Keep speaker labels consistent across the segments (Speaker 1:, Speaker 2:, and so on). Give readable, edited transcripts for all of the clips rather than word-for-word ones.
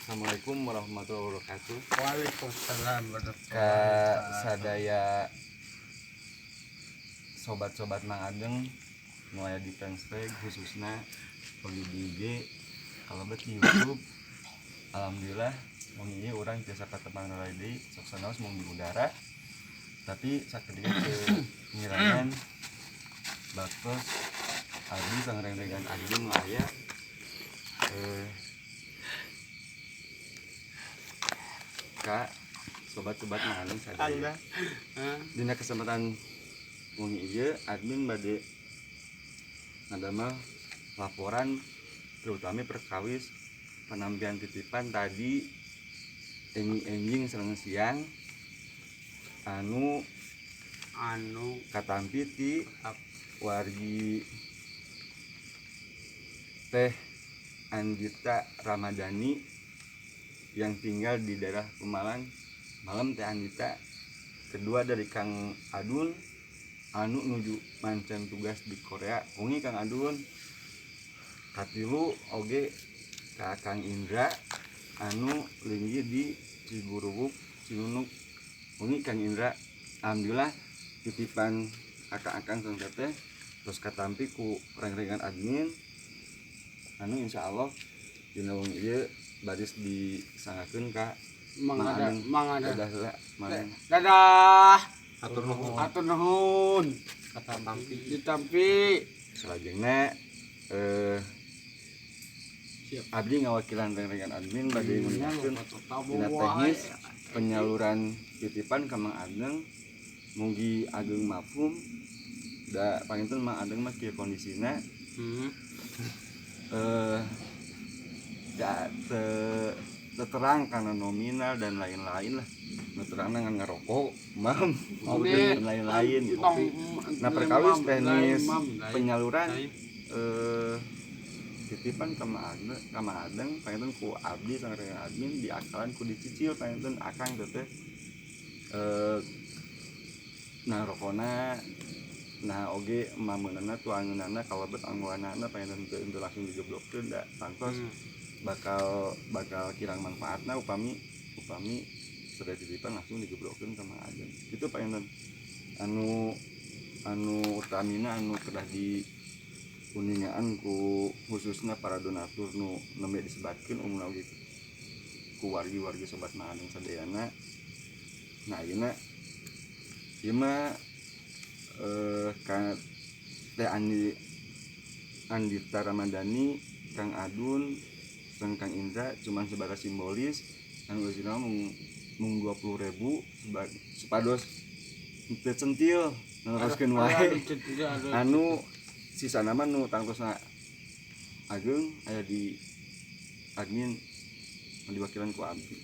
Speaker 1: Assalamualaikum warahmatullahi wabarakatuh.
Speaker 2: Waalaikumsalam
Speaker 1: Ka sadaya sobat-sobat Mang Ageng nu aya di Fanspage khususna bagi di IG kalebet di YouTube. Alhamdulillah mun ieu urang tiasa katemang ready sok sanaos mung di udara. Tapi sakedeuk teu ngirangan baktos abdi sangreng-rengan Ageng aya Kak, sobat-sobat Mang Ageng sadaya. Dina kesempatan wengi ieu admin bade ngadamel laporan terutama perkawis penampilan titipan tadi enjing sareng siang anu katampi ti wargi Teh Andita Ramadhani yang tinggal di daerah Pemalang. Malam Teh Andita, kedua dari Kang Adun anu nuju mancan tugas di Korea. Ungi Kang Adun, katilu oge ka Kang Indra anu linggi di Ciguruwuk Cinunuk. Ungi Kang Indra, alhamdulillah titipan akang-akang sareng teteh terus katampi ku reng-rengan admin anu insyaallah dina wengi ieu baris disangakeun ka
Speaker 2: Mang ada.
Speaker 1: Dadah.
Speaker 2: Atur nuhun. Kata Tampi.
Speaker 1: Salajengna abdi ngawakilan reng-rengan admin bade menyakeun dina teknis penyaluran titipan ka Mang Ageng. Mugi Ageng mafhum da panginten Mang Ageng mah kieu kondisina. Terang karena nominal dan lain-lain lah. Terang dengan ngerokok, mam, dan lain-lain gitu. Nah perkawis teknis penyaluran titipan ke Mang Ageng, panginten ku abdi sangreng admin diakalan ku dicicil panginten akang teteh. Nah rokona, nah oge mameunana tuangeunana kalebet anggoanana panginten teu langsung digeblokkeun da tangtos bakal kirang manfaatna upami sedaya titipan langsung digeblokkeun ka Mang Ageng. Itu panginten anu utamina anu kedah di kuningaan ku khususna para donatur nu nembe disebatkeun umumna oge ku wargi-wargi sobat Mang Ageng sadayana. Nah ayeuna ieu mah ka Teh Andita Ramadhani, Kang Adun, dan Kang Indra cuman sebatas simbolis anu original mung 20.000 sepados teu centil neruskeun wae. Anu sisana mah nu tangtosna Ageng aya di admin diwakilan ku abdi.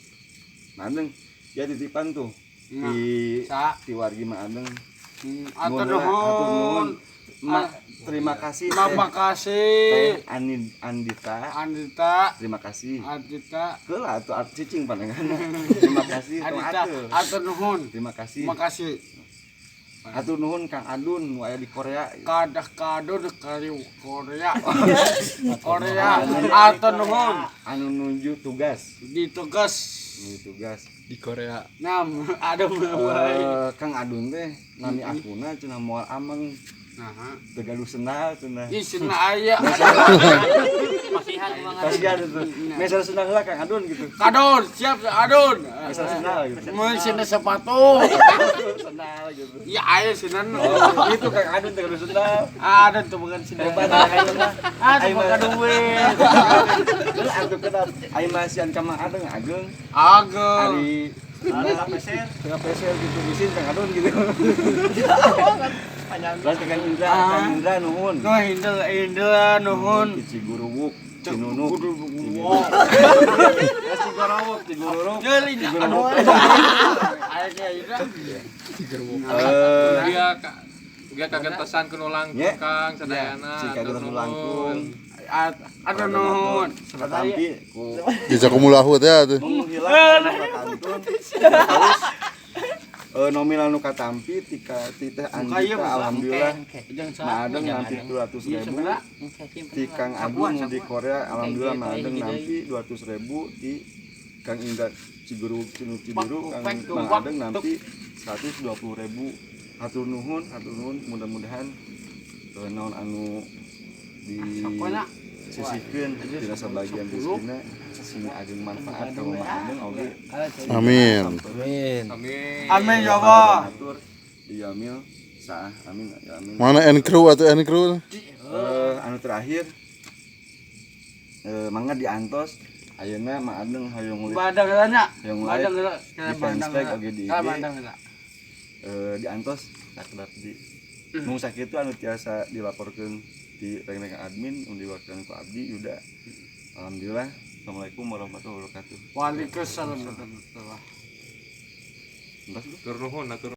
Speaker 1: Mang Ageng ya titipan tuh di wargi Mang Ageng.
Speaker 2: Atur nuhun.
Speaker 1: Terima kasih.
Speaker 2: Terima kasih.
Speaker 1: Andita. Terima kasih.
Speaker 2: Andita.
Speaker 1: Heula atuh cicing panenganna. Terima kasih.
Speaker 2: Andita. Atur nuhun.
Speaker 1: Terima kasih.
Speaker 2: Terima kasih.
Speaker 1: Atur nuhun Kang Adun nu aya di Korea.
Speaker 2: Kadah kadun kali Korea. Korea. Atur nuhun.
Speaker 1: Anu nuju tugas.
Speaker 2: Ditugas
Speaker 1: Di Korea.
Speaker 2: Nam ada mulai.
Speaker 1: Kang Adun teh nami akuna cenah moal ameng. Teu gaduh senal cenah.
Speaker 2: Ih cenah aya.
Speaker 1: Kasihan itu. Mesel senal heula Kang Adun gitu.
Speaker 2: Kadon, siap Adun.
Speaker 1: Mesel senal gitu.
Speaker 2: Mun cenah sepatu.
Speaker 1: Senal gitu.
Speaker 2: Ya aya cenah.
Speaker 1: Itu Kang Adun teu gaduh senal.
Speaker 2: Ada tuh bukan cenah. Ada bukan duit.
Speaker 1: Geus atuh kedap. Ai masian ka Mang Ageng.
Speaker 2: Ageng.
Speaker 1: Ari tengah peser gitu bisin Kang Adun gitu. Terus Kang Indra nuhun.
Speaker 2: Nuh Indra nuhun.
Speaker 1: Ciguruwuk, Cinunuk. Ciguruwuk.
Speaker 2: Jeuling aduh. Aya Indra.
Speaker 3: Dia kagentesan kuno langkung Kang sadayana.
Speaker 1: Si kagentesan langkung.
Speaker 2: Ada nuhun.
Speaker 1: Tapi ku
Speaker 4: bisa kumulahu teh atuh.
Speaker 1: menghilang kantun. nominal nu katampi tika titeh Andita alhamdulillah maadeng nampi 200.000 di Kang Agung nu di Korea alhamdulillah maadeng nampi 200.000 di Kang Indra Cibiru Kang maadeng nampi 120.000. Hatur nuhun mudah-mudahan naon anu disisihkeun dina sabagian rezekinya sini ageng manfaat ka maadeng oge.
Speaker 4: Amin.
Speaker 2: Amin ya Allah.
Speaker 1: Iya mil saah amin ya amin.
Speaker 4: Mana N-Crew atau N-Crew?
Speaker 1: Anu terakhir mangga diantos ayeuna maadeng hoyong live
Speaker 2: Badang nya.
Speaker 1: hoyong live di fanspage oge di IG diantos sakedap di nu sakitu anu tiasa dilaporkeun di rekan admin diwakilkan ku abdi Yuda. Alhamdulillah. Assalamualaikum warahmatullahi wabarakatuh.
Speaker 2: Waalaikumsalam warahmatullahi wabarakatuh.
Speaker 1: Entas lu?
Speaker 3: Tur nuhun atur